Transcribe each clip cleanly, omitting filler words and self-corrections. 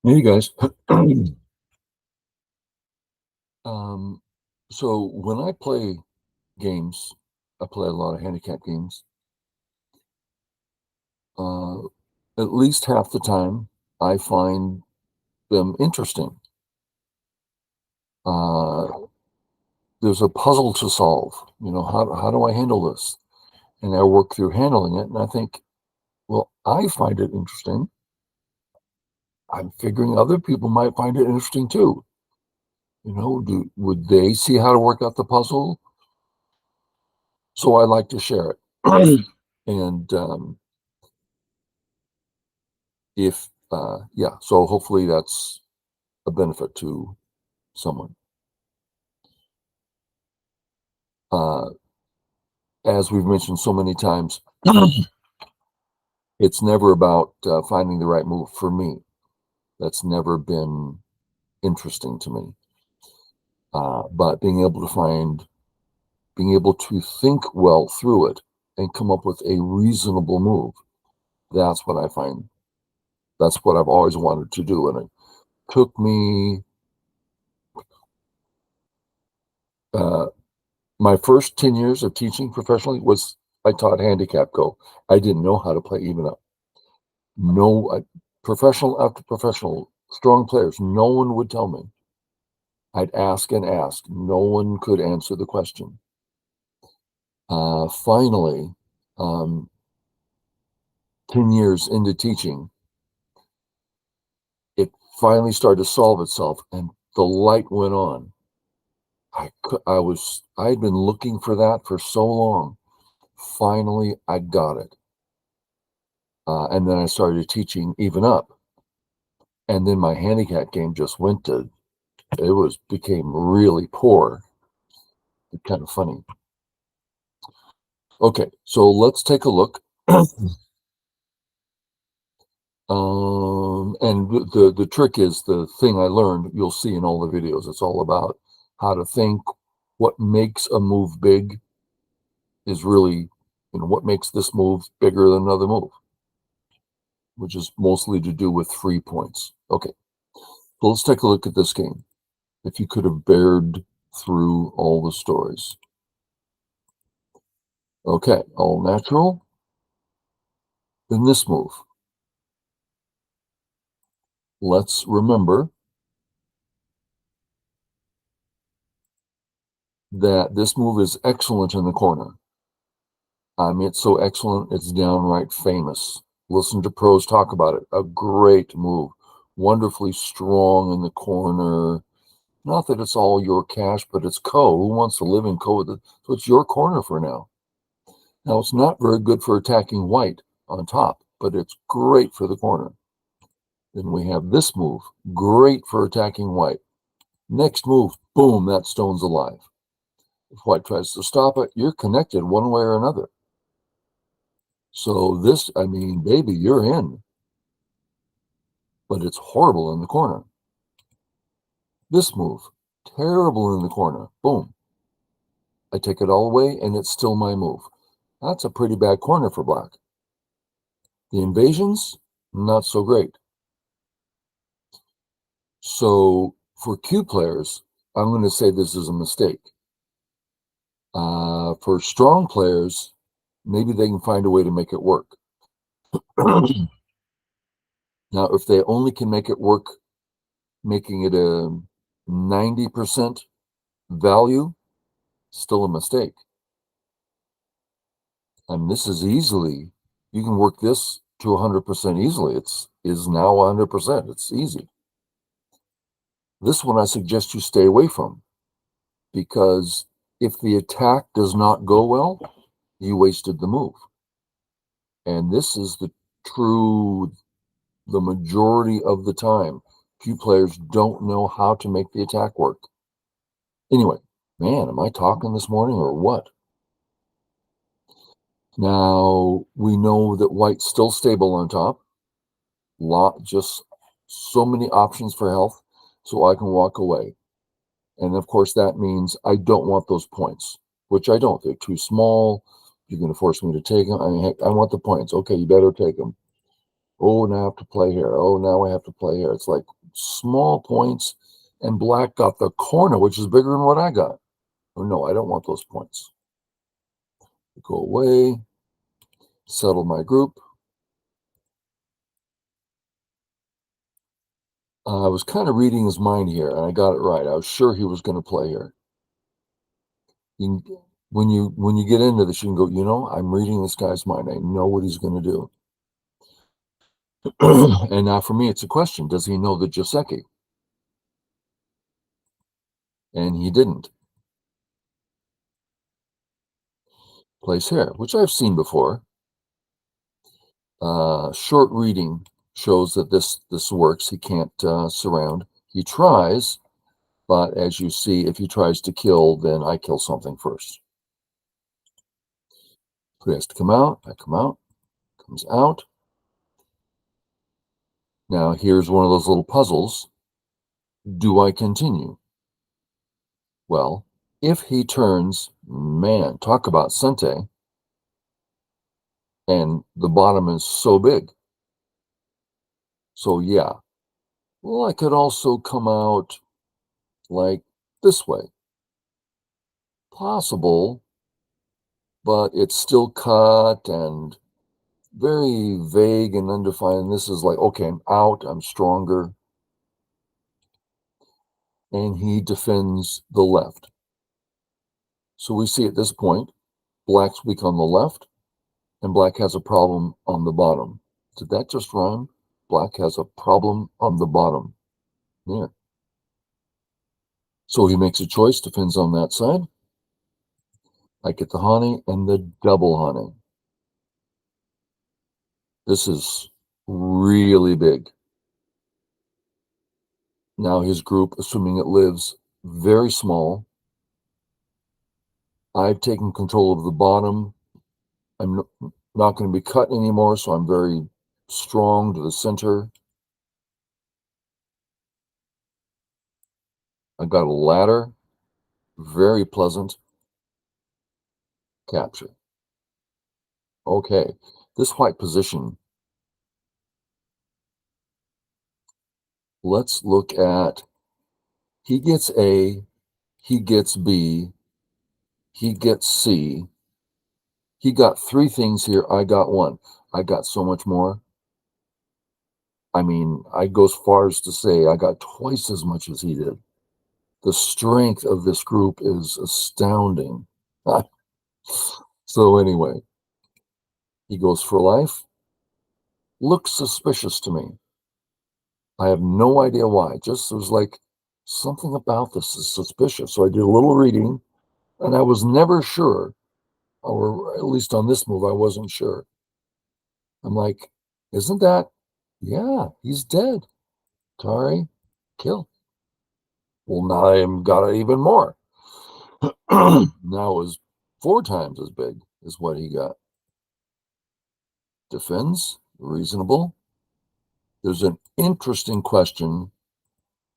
Hey guys. Um, so when I play games, I play a lot of handicap games. Uh, at least half the time, I find them interesting. Uh, there's a puzzle to solve. How do I handle this? And I work through handling it, and I think, well, I find it interesting. I'm figuring other people might find it interesting too. Would they see how to work out the puzzle? So I like to share it. And if yeah, so hopefully that's a benefit to someone. uh as we've mentioned so many times, it's never about finding the right move. For me, that's never been interesting to me. But being able to think well through it and come up with a reasonable move, that's what I find, that's what I've always wanted to do. And it took me uh my first 10 years of teaching professionally was, I taught handicap go. I didn't know how to play even up. No, professional after professional, strong players, no one would tell me. I'd ask and ask. No one could answer the question. Finally, um, 10 years into teaching, it finally started to solve itself and the light went on. I had been looking for that for so long. Finally, I got it. And then I started teaching even up. And then my handicap game just became really poor. It's kind of funny. Okay, so let's take a look. And the trick is, the thing I learned, you'll see in all the videos. It's all about how to think. What makes a move big is really, what makes this move bigger than another move, which is mostly to do with free points. Okay, so let's take a look at this game. If you could have bared through all the stories. Okay, all natural. Then this move. Let's remember that this move is excellent in the corner. It's so excellent, it's downright famous. Listen to pros talk about it. A great move. Wonderfully strong in the corner. Not that it's all your cash, but it's co. Who wants to live in co with it? So it's your corner for now. Now, it's not very good for attacking white on top, but it's great for the corner. Then we have this move. Great for attacking white. Next move, boom, that stone's alive. If white tries to stop it, you're connected one way or another. So this, baby, you're in. But it's horrible in the corner. This move, terrible in the corner. Boom. I take it all away, and it's still my move. That's a pretty bad corner for black. The invasions, not so great. So for Q players, I'm going to say this is a mistake. For strong players, maybe they can find a way to make it work. Now, if they only can make it work, making it a 90% value, still a mistake. And this is easily, you can work this to 100% easily. Is now 100%. It's easy. This one I suggest you stay away from, because if the attack does not go well, you wasted the move. And this is the majority of the time, few players don't know how to make the attack work. Anyway, man, am I talking this morning or what? Now, we know that white's still stable on top. Just so many options for health, so I can walk away. And of course, that means I don't want those points, which I don't. They're too small. You're going to force me to take them. Heck, I want the points. Okay, you better take them. Oh, now I have to play here. Oh, now I have to play here. It's like small points, and black got the corner, which is bigger than what I got. Oh, no, I don't want those points. Go away, settle my group. I was kind of reading his mind here, and I got it right. I was sure he was going to play here. When you get into this, you can go, I'm reading this guy's mind. I know what he's going to do. And now for me, it's a question. Does he know the Joseki? And he didn't. Plays here, which I've seen before. Short reading shows that this works. He can't surround. He tries, but as you see, if he tries to kill, then I kill something first. So he has to come out. I come out. Comes out. Now here's one of those little puzzles. Do I continue? Well, if he turns, man, talk about Sente, and the bottom is so big. So yeah. Well, I could also come out like this way. Possible, but it's still cut and very vague and undefined. This is like, okay, I'm out, I'm stronger. And he defends the left. So we see at this point, black's weak on the left, and black has a problem on the bottom. Did that just rhyme? Black has a problem on the bottom. There. So he makes a choice, defends on that side. I get the honey and the double honey. This is really big. Now his group, assuming it lives, very small. I've taken control of the bottom. I'm not going to be cut anymore, so I'm very strong to the center. I've got a ladder, very pleasant. Capture. Okay, this white position, let's look at, he gets A, he gets B, he gets C. He got 3 things here, I got 1. I got so much more. I mean, I go as far as to say I got twice as much as he did. The strength of this group is astounding. So anyway, he goes for life. Looks suspicious to me. I have no idea why. Just there's like something about this is suspicious. So I did a little reading, and I was never sure, or at least on this move, I wasn't sure. I'm like, isn't that? Yeah, he's dead. Tari, kill. Well, now I've got it even more. Now it was 4 times as big as what he got. Defends, reasonable. There's an interesting question.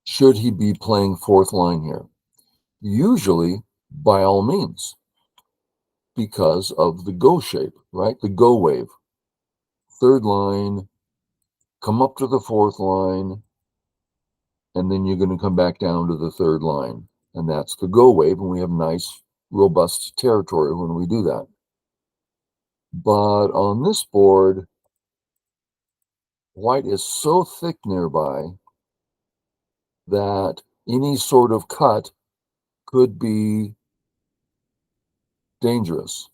Should he be playing 4th line here? Usually, by all means, because of the go shape, right? The go wave. 3rd line, come up to the 4th line, and then you're going to come back down to the 3rd line. And that's the go wave, and we have nice, robust territory when we do that. But on this board, white is so thick nearby that any sort of cut could be dangerous.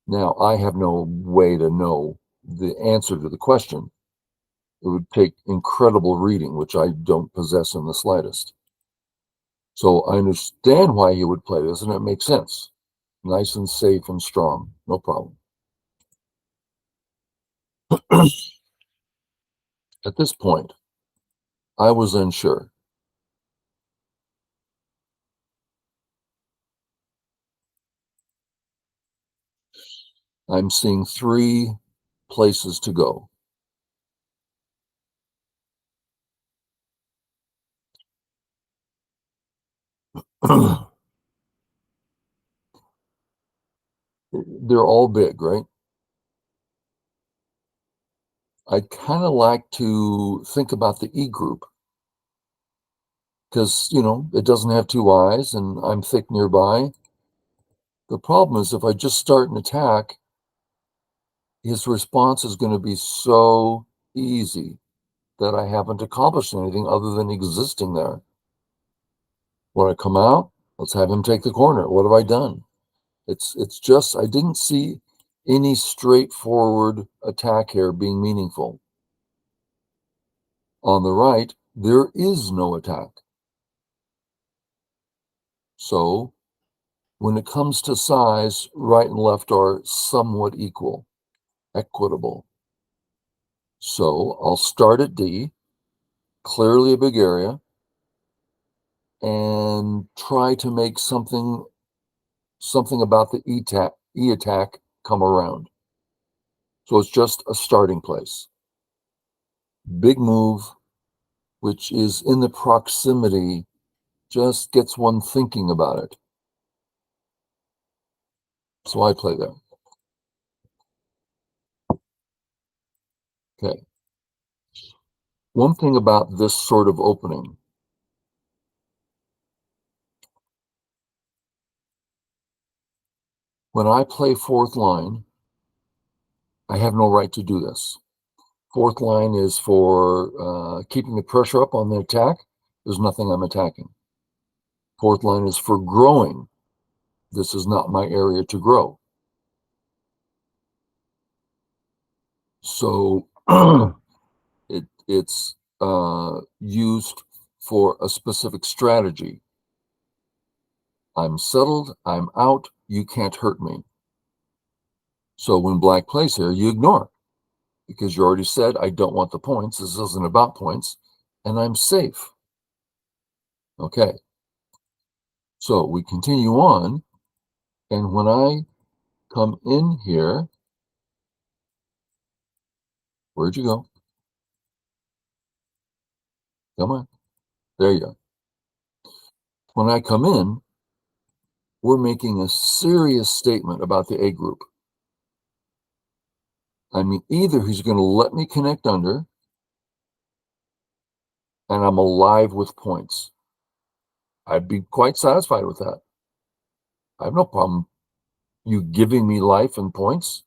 Now, I have no way to know the answer to the question. It would take incredible reading, which I don't possess in the slightest. So I understand why he would play this, and it makes sense. Nice and safe and strong, no problem. At this point, I was unsure. I'm seeing 3 places to go. They're all big, right? I'd kind of like to think about the E group because, it doesn't have two eyes and I'm thick nearby. The problem is if I just start an attack, his response is going to be so easy that I haven't accomplished anything other than existing there. When I come out, let's have him take the corner. What have I done? It's just I didn't see any straightforward attack here being meaningful. On the right, there is no attack. So when it comes to size, right and left are somewhat equal, equitable. So I'll start at D, clearly a big area, and try to make something about the E attack come around. So it's just a starting place. Big move, which is in the proximity, just gets one thinking about it. So I play there. Okay. One thing about this sort of opening, when I play fourth line, I have no right to do this. Fourth line is for keeping the pressure up on the attack. There's nothing I'm attacking. Fourth line is for growing. This is not my area to grow. So it's used for a specific strategy. I'm settled, I'm out, you can't hurt me. So when black plays here, you ignore because you already said, I don't want the points. This isn't about points, and I'm safe. Okay. So we continue on, and when I come in here, where'd you go? Come on. There you go. When I come in, we're making a serious statement about the A group. I mean, either he's going to let me connect under, and I'm alive with points. I'd be quite satisfied with that. I have no problem you giving me life and points,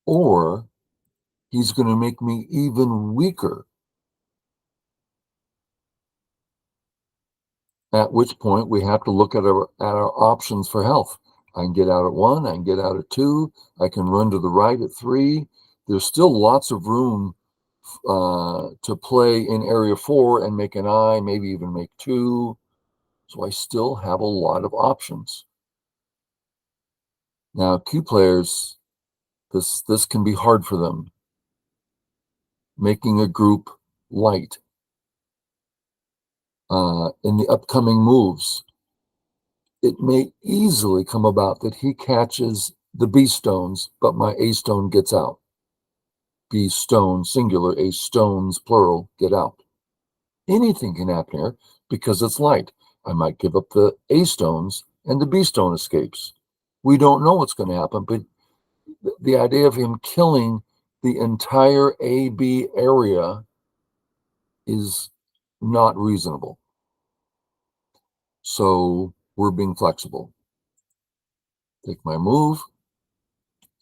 or he's going to make me even weaker, at which point we have to look at our options for health. I can get out at 1, I can get out at 2, I can run to the right at 3. There's still lots of room to play in area 4 and make an I, maybe even make 2. So I still have a lot of options. Now, Q players, this can be hard for them. Making a group light. In the upcoming moves, it may easily come about that he catches the B stones, but my A stone gets out. B stone, singular, A stones, plural, get out. Anything can happen here because it's light. I might give up the A stones and the B stone escapes. We don't know what's going to happen, but the idea of him killing the entire AB area is not reasonable. So we're being flexible. Take my move.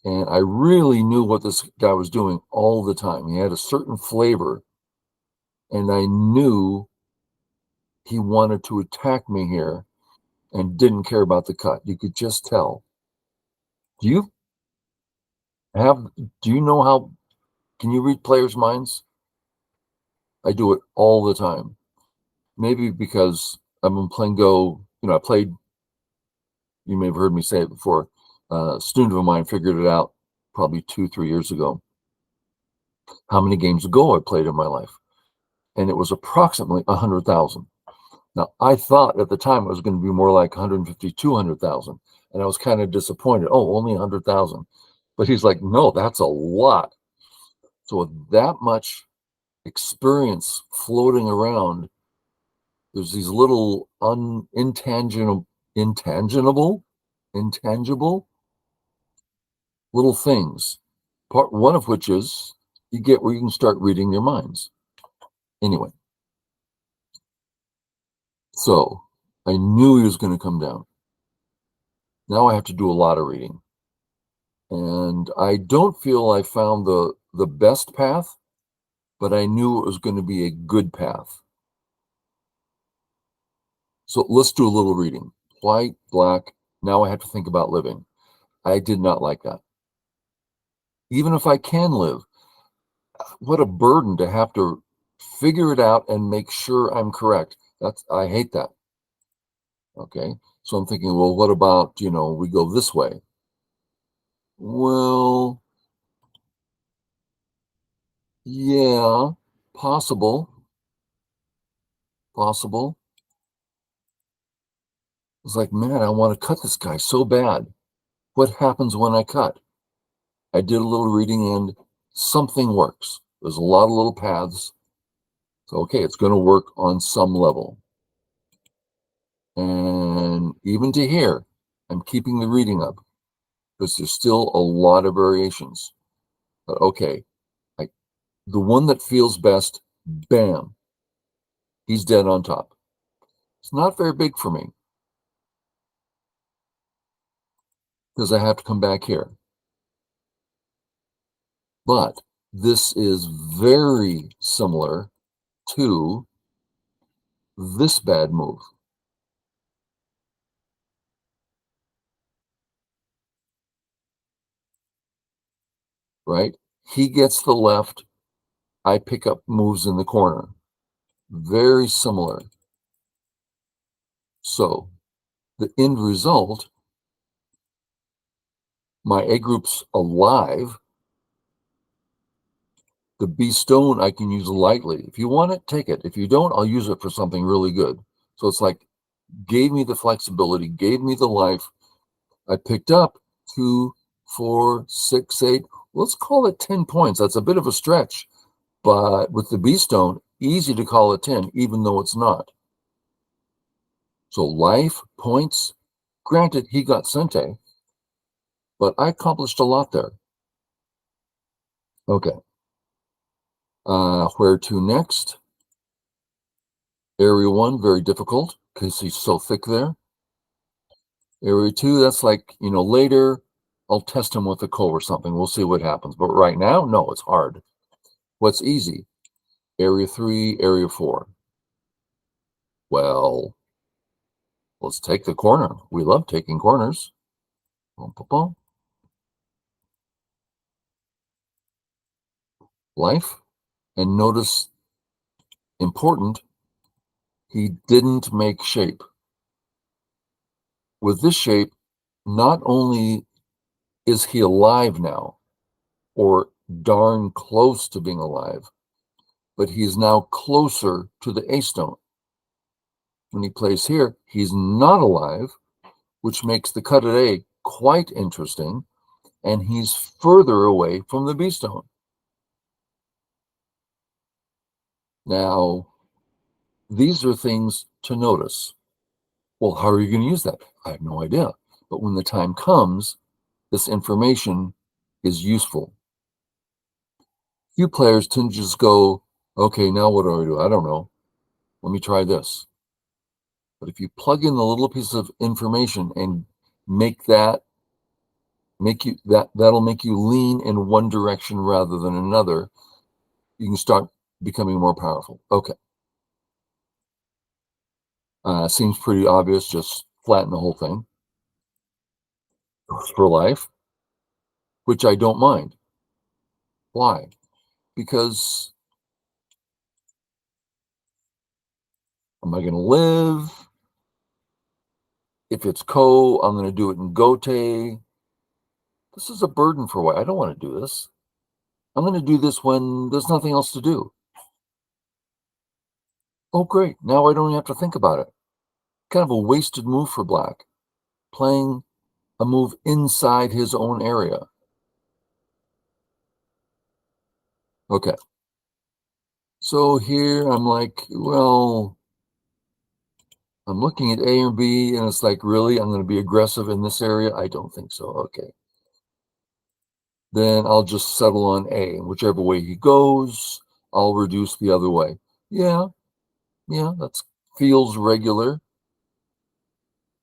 And I really knew what this guy was doing all the time. He had a certain flavor, and I knew he wanted to attack me here and didn't care about the cut. You could just tell. Do you do you know how, can you read players' minds? I do it all the time. Maybe because I've been playing Go, I played, you may have heard me say it before, a student of mine figured it out probably 2-3 years ago, how many games of Go I played in my life. And it was approximately 100,000. Now, I thought at the time it was going to be more like 150, 200,000. And I was kind of disappointed. Oh, only 100,000. But he's like, no, that's a lot. So with that much experience floating around, there's these little intangible little things Part one of which is you get where you can start reading their minds. Anyway, so I knew he was going to come down. Now I have to do a lot of reading. And I don't feel I found the best path, but I knew it was going to be a good path. So let's do a little reading. White, black. Now I have to think about living. I did not like that. Even if I can live, what a burden to have to figure it out and make sure I'm correct. I hate that. Okay. So I'm thinking, well, what about, we go this way? Well, yeah, possible. Possible. It's like, man, I want to cut this guy so bad. What happens when I cut? I did a little reading and something works. There's a lot of little paths. So, okay, it's going to work on some level. And even to here, I'm keeping the reading up because there's still a lot of variations. But okay, the one that feels best, bam, he's dead on top. It's not very big for me because I have to come back here. But this is very similar to this bad move. Right? He gets the left. I pick up moves in the corner. Very similar. So the end result, my A group's alive. The B stone I can use lightly. If you want it, take it. If you don't, I'll use it for something really good. So it's like, gave me the flexibility, gave me the life. I picked up 2, 4, 6, 8. Let's call it 10 points. That's a bit of a stretch. But with the B stone, easy to call it 10, even though it's not. So life, points, granted, he got Sente, but I accomplished a lot there. Okay. Where to next? Area 1, very difficult because he's so thick there. Area 2, that's like, later I'll test him with a co or something. We'll see what happens. But right now, no, it's hard. What's easy? Area 3, Area 4. Well, let's take the corner. We love taking corners. Boom, boom, boom. Life. And notice, important, he didn't make shape. With this shape, not only is he alive now, or darn close to being alive, but he's now closer to the A stone. When he plays here, he's not alive, which makes the cut at A quite interesting, and he's further away from the B stone. Now, these are things to notice. Well, how are you going to use that? I have no idea. But when the time comes, this information is useful. Few players tend to just go, okay, now what do I do? I don't know. Let me try this. But if you plug in the little piece of information and that'll make you lean in one direction rather than another, you can start becoming more powerful. Okay. Seems pretty obvious, just flatten the whole thing. For life, which I don't mind. Why? Because am I going to live? If it's Ko, I'm going to do it in Gote. This is a burden for White. I don't want to do this. I'm going to do this when there's nothing else to do. Oh, great. Now I don't have to think about it. Kind of a wasted move for Black. Playing a move inside his own area. Okay. So here I'm like, well, I'm looking at A or B, and it's like, really? I'm going to be aggressive in this area? I don't think so. Okay. then I'll just settle on A. Whichever way he goes, I'll reduce the other way. Yeah, that feels regular.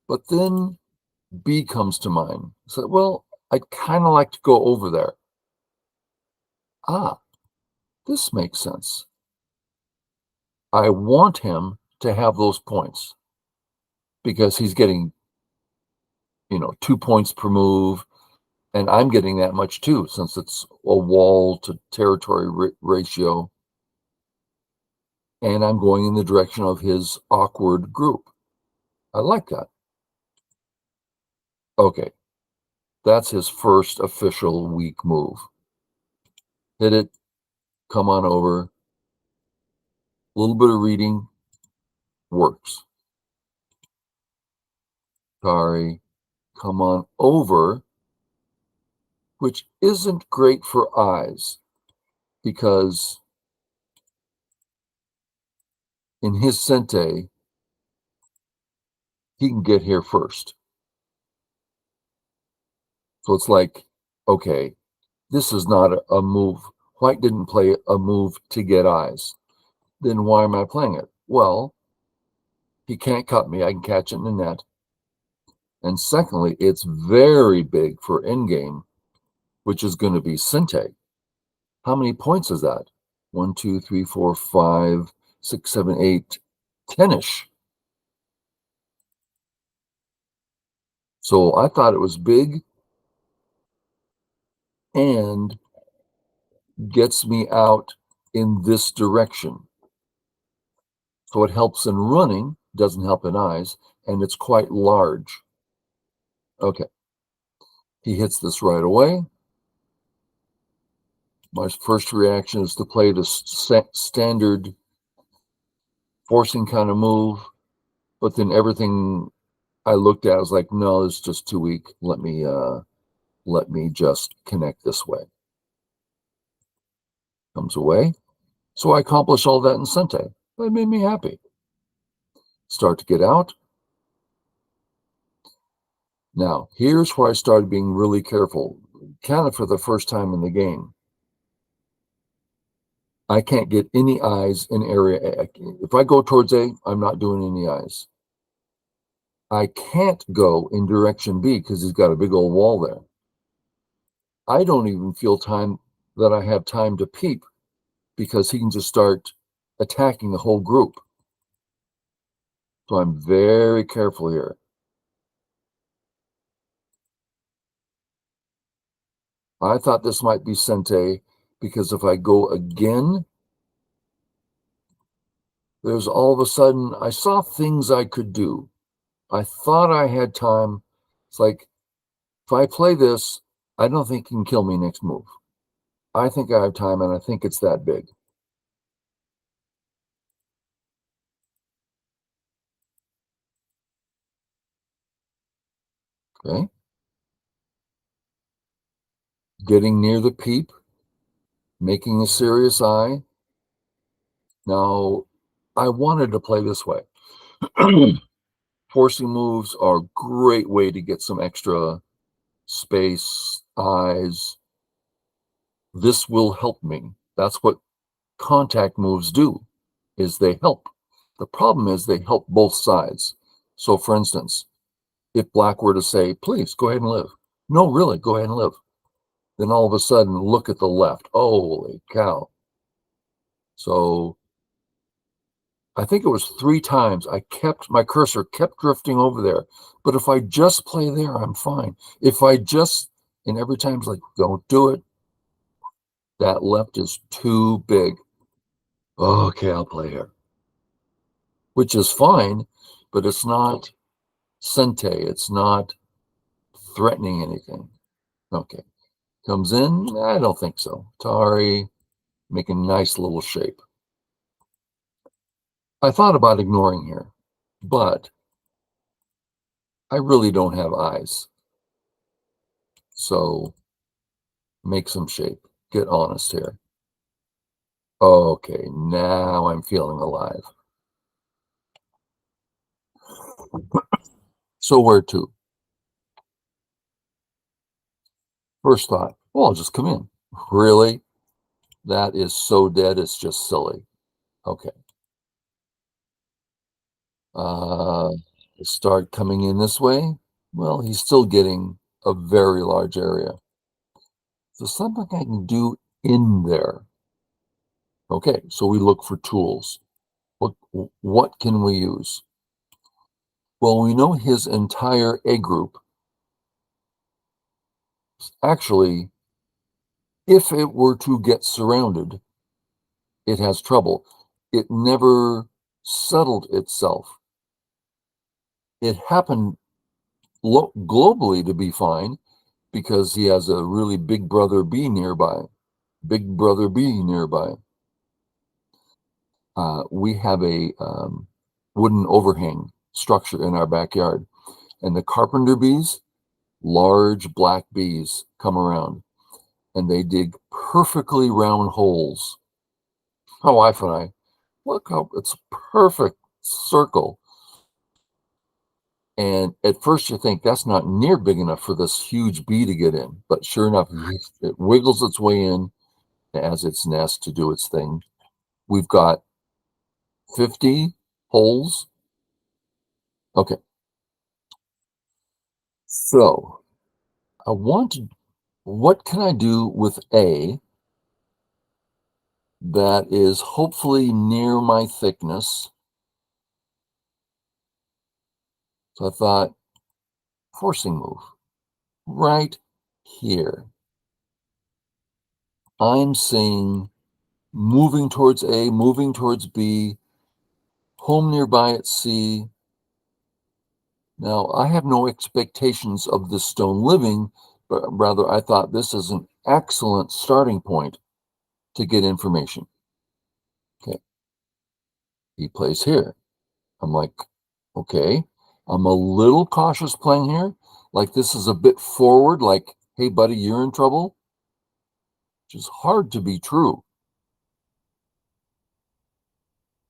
But then B comes to mind. So, well, I'd kind of like to go over there. Ah, this makes sense. I want him to have those points because he's getting, 2 points per move, and I'm getting that much too, since it's a wall to territory ratio, and I'm going in the direction of his awkward group. I like that. Okay, that's his first official weak move. Hit it, come on over. A little bit of reading works. Sorry, come on over, which isn't great for eyes because in his sente, he can get here first. So it's like, okay, this is not a move. White didn't play a move to get eyes. Then why am I playing it? Well, he can't cut me. I can catch it in the net. And secondly, it's very big for endgame, which is going to be sente. How many points is that? 1, 2, 3, 4, 5, 6, 7, 8, 10-ish. So I thought it was big and gets me out in this direction. So it helps in running, doesn't help in eyes, and it's quite large. Okay, he hits this right away. My first reaction is to play the standard forcing kind of move, but then everything I looked at was like, no, it's just too weak. Let me just connect this way. Comes away. So I accomplish all that in sente. That made me happy. Start to get out. Now, here's where I started being really careful, kind of for the first time in the game. I can't get any eyes in area A. If I go towards A, I'm not doing any eyes. I can't go in direction B because he's got a big old wall there. I don't even feel time that I have time to peep because he can just start attacking the whole group. So I'm very careful here. I thought this might be sente because if I go again, there's all of a sudden, I saw things I could do. I thought I had time. It's like, if I play this, I don't think he can kill me next move. I think I have time, and I think it's that big. Okay. Getting near the peep, making a serious eye. Now, I wanted to play this way. Forcing moves are a great way to get some extra space, eyes. This will help me. That's what contact moves do, is they help. The problem is they help both sides. So for instance, if black were to say, please go ahead and live. No, really, go ahead and live. Then all of a sudden, look at the left. Holy cow. So I think it was 3 times my cursor kept drifting over there. But if I just play there, I'm fine. If I just, and every time it's like, don't do it. That left is too big. Okay, I'll play here. Which is fine, but it's not sente. It's not threatening anything. Okay. Comes in? I don't think so. Tari, make a nice little shape. I thought about ignoring here, but I really don't have eyes. So make some shape. Get honest here. Okay, now I'm feeling alive. So where to? First thought, Well, I'll just come in. Really? That is so dead, it's just silly. Okay. Uh, start coming in this way. Well, he's still getting a very large area. So something I can do in there. Okay, so we look for tools. What can we use? Well, we know his entire A group. Actually, if it were to get surrounded, it has trouble. It never settled itself. It happened globally to be fine because he has a really big brother B nearby. Big brother B nearby. We have a wooden overhang structure in our backyard, and the carpenter bees, large black bees, come around and they dig perfectly round holes. My wife and I, look how it's a perfect circle. And at first you think that's not near big enough for this huge bee to get in. But sure enough, it wiggles its way in as its nest to do its thing. We've got 50 holes. Okay. So I want to, what can I do with A that is hopefully near my thickness? So I thought, forcing move right here. I'm saying moving towards A, moving towards B, home nearby at C. Now, I have no expectations of this stone living, but rather I thought this is an excellent starting point to get information. Okay, he plays here. I'm like, okay, I'm a little cautious playing here. Like this is a bit forward, like, hey, buddy, you're in trouble, which is hard to be true.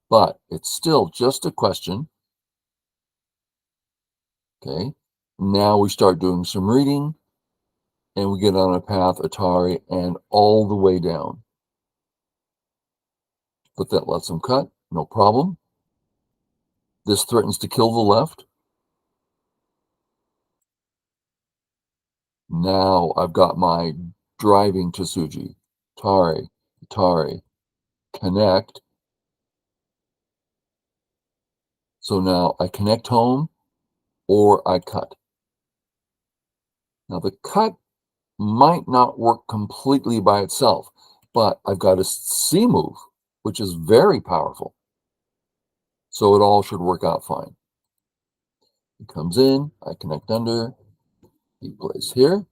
But it's still just a question. Okay, now we start doing some reading and we get on a path, Atari, and all the way down. But that lets him cut, no problem. This threatens to kill the left. Now I've got my driving Tsuji. Atari, Atari, connect. So now I connect home or I cut. Now the cut might not work completely by itself, but I've got a C move, which is very powerful. So it all should work out fine. He comes in, I connect under, he plays here.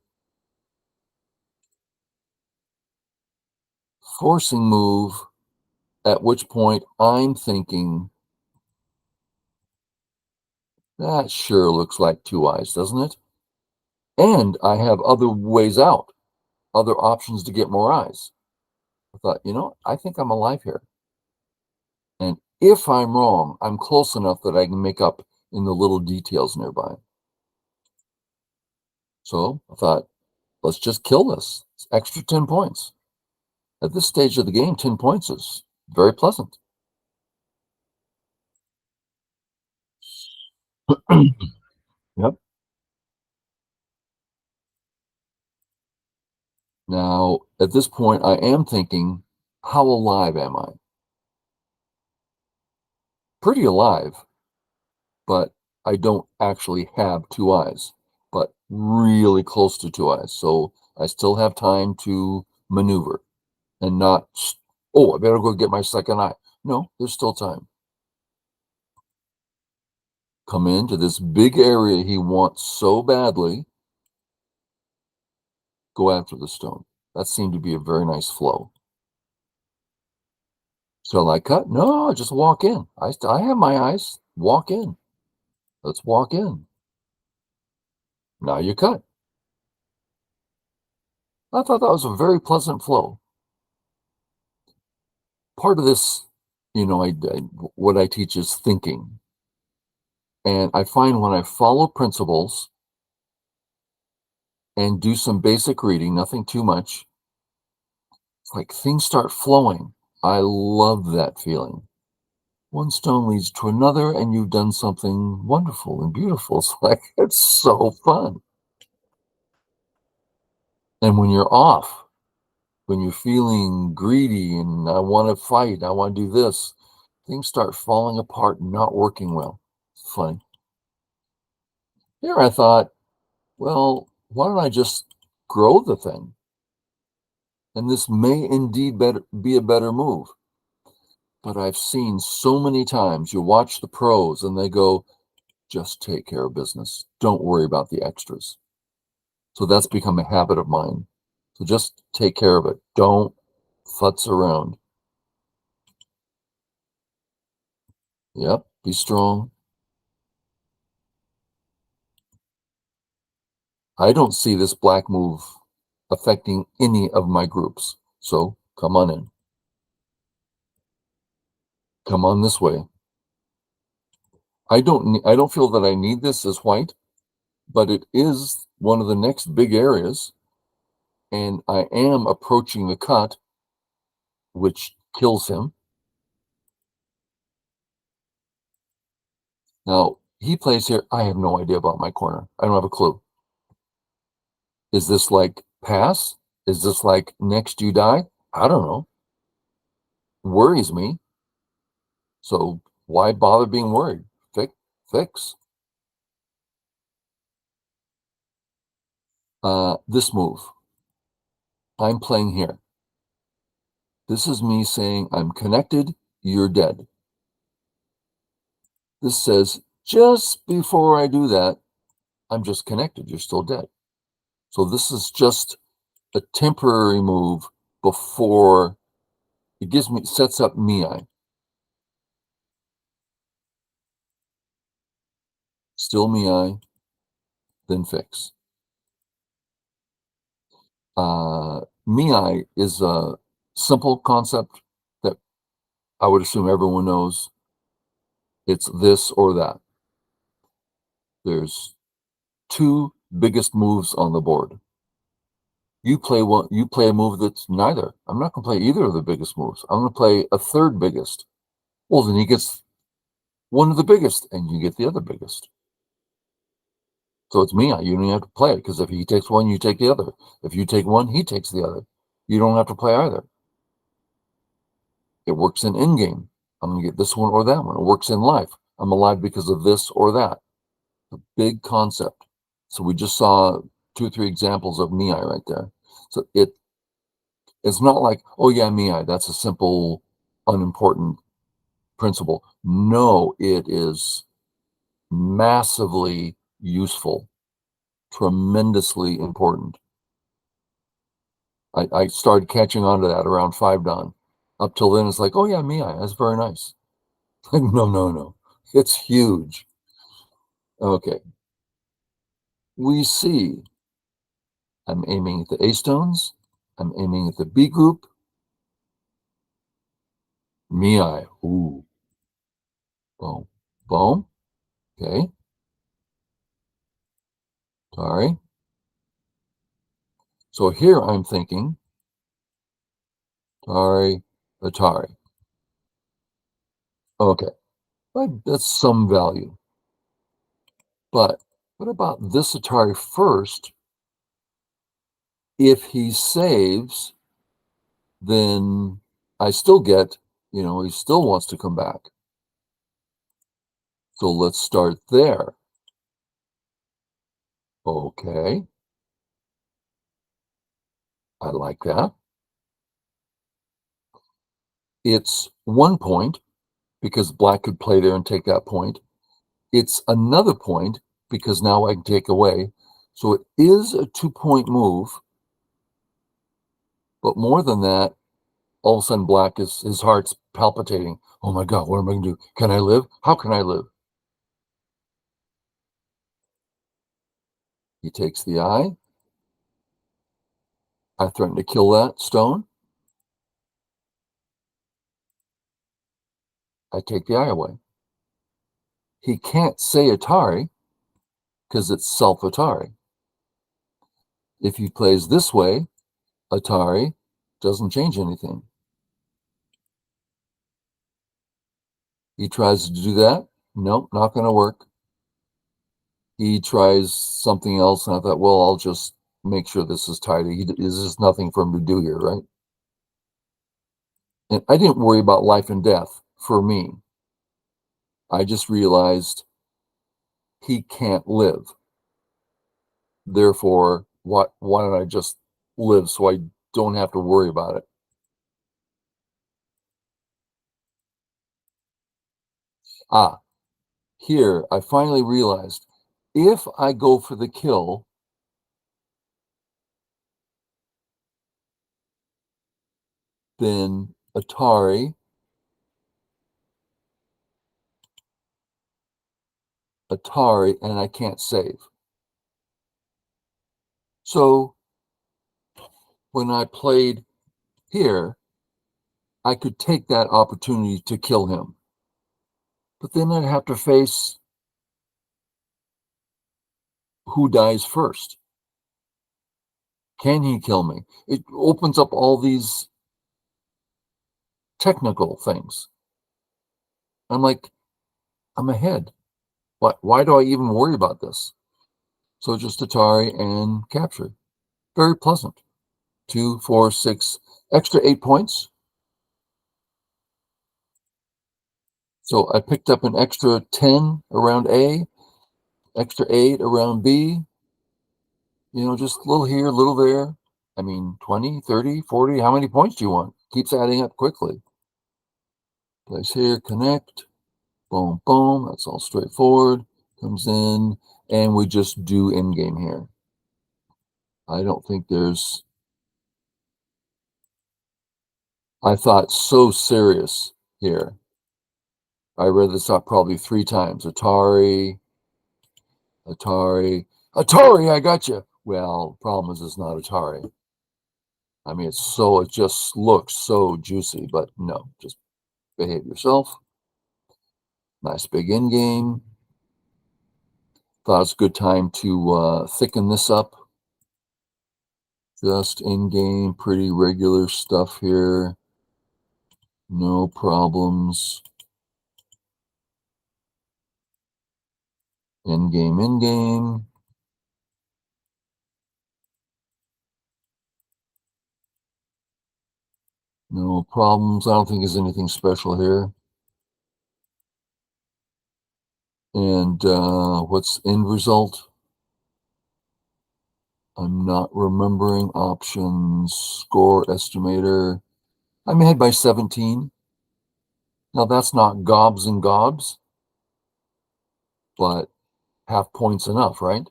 Forcing move, at which point I'm thinking, that sure looks like two eyes, doesn't it? And I have other ways out, other options to get more eyes. I thought, I think I'm alive here. And if I'm wrong, I'm close enough that I can make up in the little details nearby. So I thought, let's just kill this. It's extra 10 points. At this stage of the game, 10 points is very pleasant. Yep. Now, at this point, I am thinking, how alive am I? Pretty alive, but I don't actually have two eyes, but really close to two eyes. So I still have time to maneuver and not, oh, I better go get my second eye. No, there's still time. Come into this big area he wants so badly, go after the stone. That seemed to be a very nice flow. So I cut? No, I just walk in. I have my eyes. Walk in. Let's walk in. Now you cut. I thought that was a very pleasant flow. Part of this, what I teach is thinking. And I find when I follow principles, and do some basic reading, nothing too much, it's like things start flowing. I love that feeling. One stone leads to another, and you've done something wonderful and beautiful. It's like, it's so fun. And when you're off, when you're feeling greedy and I want to fight, I want to do this, things start falling apart and not working well. It's funny. Here I thought, well, why don't I just grow the thing? And this may indeed be a better move. But I've seen so many times you watch the pros and they go, just take care of business. Don't worry about the extras. So that's become a habit of mine. So just take care of it. Don't futz around. Yep, be strong. I don't see this black move affecting any of my groups. So come on in. Come on this way. I don't feel that I need this as white, but it is one of the next big areas, and I am approaching the cut, which kills him. Now, he plays here. I have no idea about my corner. I don't have a clue. Is this like pass? Is this like next you die? I don't know. Worries me. So why bother being worried? Fix. This move. I'm playing here. This is me saying I'm connected. You're dead. This says just before I do that, I'm just connected. You're still dead. So this is just a temporary move before it sets up Miai. Still Miai, then fix. Miai is a simple concept that I would assume everyone knows. It's this or that. There's two biggest moves on the board. You play a move that's neither. I'm not going to play either of the biggest moves. I'm going to play a third biggest. Well, then he gets one of the biggest, and you get the other biggest. So it's Miai. You don't have to play it because if he takes one, you take the other. If you take one, he takes the other. You don't have to play either. It works in in-game. I'm going to get this one or that one. It works in life. I'm alive because of this or that. A big concept. So we just saw 2 or 3 examples of Miai right there. So it's not like, oh yeah, Miai, that's a simple, unimportant principle. No, it is massively useful, tremendously important. I started catching on to that around 5 dawn. Up till then, it's like, oh yeah, Miai, that's very nice. No. It's huge. Okay. We see I'm aiming at the A stones. I'm aiming at the B group. Miai. Ooh. Boom. Boom. Okay. Sorry. So here I'm thinking, sorry, Atari. Okay. That's some value. But what about this Atari first? If he saves, then I still get, he still wants to come back. So let's start there. Okay. I like that. It's 1 point because black could play there and take that point. It's another point because now I can take away. So it is a 2-point move. But more than that, all of a sudden black his heart's palpitating. Oh my God, what am I going to do? Can I live? How can I live? He takes the eye. I threaten to kill that stone. I take the eye away. He can't say Atari because it's self Atari. If he plays this way, Atari doesn't change anything. He tries to do that. Nope, not going to work. He tries something else, and I thought, well, I'll just make sure this is tidy. There's just nothing for him to do here, right? And I didn't worry about life and death for me. I just realized he can't live. Therefore, why don't I just live so I don't have to worry about it? Ah, here I finally realized if I go for the kill, then Atari, and I can't save. So when I played here, I could take that opportunity to kill him. But then I'd have to face who dies first. Can he kill me? It opens up all these technical things. I'm like, I'm ahead. Why do I even worry about this? So just Atari and capture. Very pleasant. 2, 4, 6, extra 8 points. So I picked up an extra 10 around A, extra 8 around B. Just a little here, a little there. I mean, 20, 30, 40, how many points do you want? Keeps adding up quickly. Place here, connect, boom, boom. That's all straightforward. Comes in, and we just do end game here. I don't think there's, I thought so serious here. I read this out probably 3 times. Atari, I got you. Well, problem is it's not Atari. I mean, it just looks so juicy, but no, just behave yourself. Nice big end game. Thought it's a good time to thicken this up. Just in game, pretty regular stuff here. No problems. In game, in game. No problems. I don't think there's anything special here. And what's end result? I'm not remembering options. Score estimator. I'm ahead by 17. Now that's not gobs and gobs, but half points enough, right?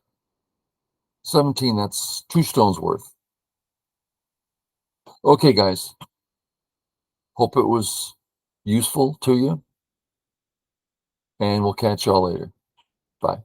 17, that's 2 stones worth. Okay, guys. Hope it was useful to you. And we'll catch y'all later. Bye.